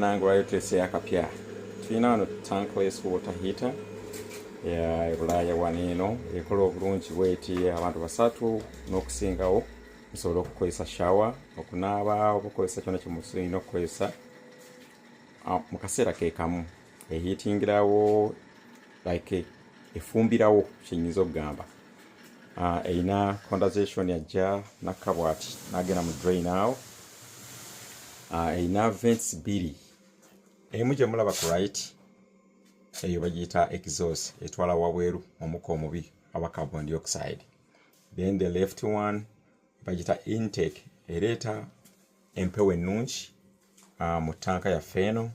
banange olwaleetese akapya. Tulina wano Tankless water heater ya Bulaaya wano eno ekola obulungi bweti abantu basatu n'okusingawo musobola okukozesa shower okunaaba okukozesa kyonna kye musobola okukozesa mu kaseera ke kamu ehitingirawo like efumbirawo kyenyinza okugamba. Erina condensation yajja nakabwati n'agenda mu drain awo. Erina vents bbiri, emu gye mulaba ku right eyo bagiyita exhaust etwala wabweru omuka omubi aba carbon dioxide. Then the left one bagiyita intake ereeta empewo ennungi mu tanka yaffe eno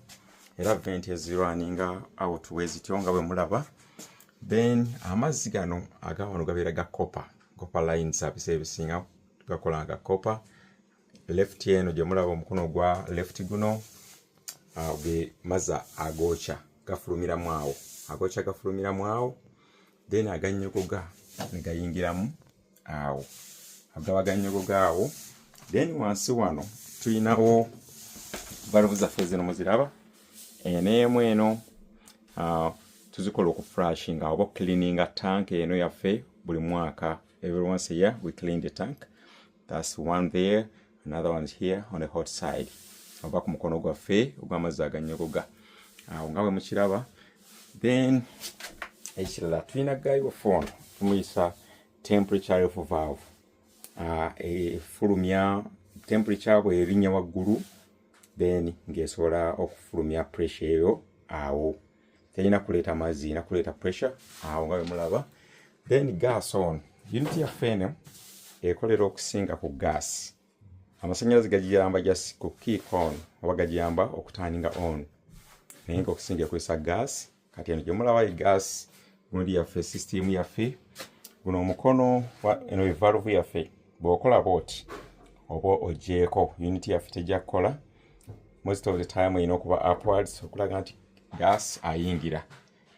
era vent ezirwaninga out wezityo nga bwe mulaba. Then amazzi gano agawano gabeera ga copper lines abiseera ebisinga tugakola nga copper. Left eno gye mulaba omukono gwa left guno ge maza agoocha gafulumiramu awo then aganyogoga ne gayingiramu awo agaba ganyogoga awo. Then wansi wano tulinawo valve zaffe zino muziraba n'emu eno tuzikola okuflushing oba cleaninga tank eno yaffe buli mwaka. Every once a year we clean the tank. That's one there, another one's here on the hot side oba ku mukono gwaffe ogw'amazzi aganyogoga awo nga bwe mukiraba. Then ekirala tulina guy waffe ono tumuyisa temperature level valve. Efulumya temperature bw'erinnya waggulu then ng'esobola okufulumya pressure eyo awo. Terina kuleeta mazzi, erina kuleeta pressure awo nga bwe mulaba. Then gas on, unit yaffe eno ekolera okusinga ku gas. Amasannyalaze gagiyamba just ku kick on oba gagiyamba okutaaninga on naye nga okusinga ekozesa gas. Kati eno gye mulaba gas gundi yaffe system yaffe guno omukono eno valve yaffe bw'okola bw'oti oba ogyeko unit yaffe tejja kukola. Most of the time erina okuba upwards okulaga nti gas ayingira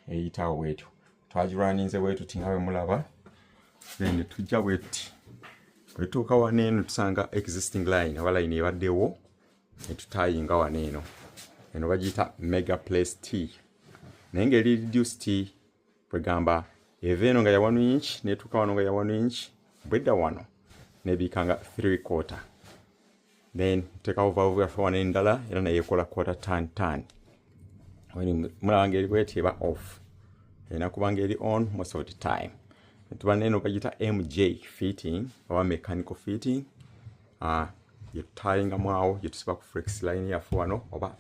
eyitawo bwetyo. Twagirwaninze bwetuti nga bwe mulaba. Then tujja bwetuti bwetuuka wano eno tusanga existing line oba line ebaddewo netutayinga wano eno bagiyita mega place T naye ng'eri reduce T kwegamba eva eno nga ya 1 inch netuuka wano nga ya 1 inch bwedda wano nebiikanga 3/4. Then tuteekawo valve yaffe wano endala era naye ekola quarter turn. Mulaba ng'eri bweti eba off erina kuba ng'eri on most of the time. Tuba neno bagiyita MJ fitting oba mechanical fitting. Yetutayingamu awo yetusiba ku flex line yaffe wano oba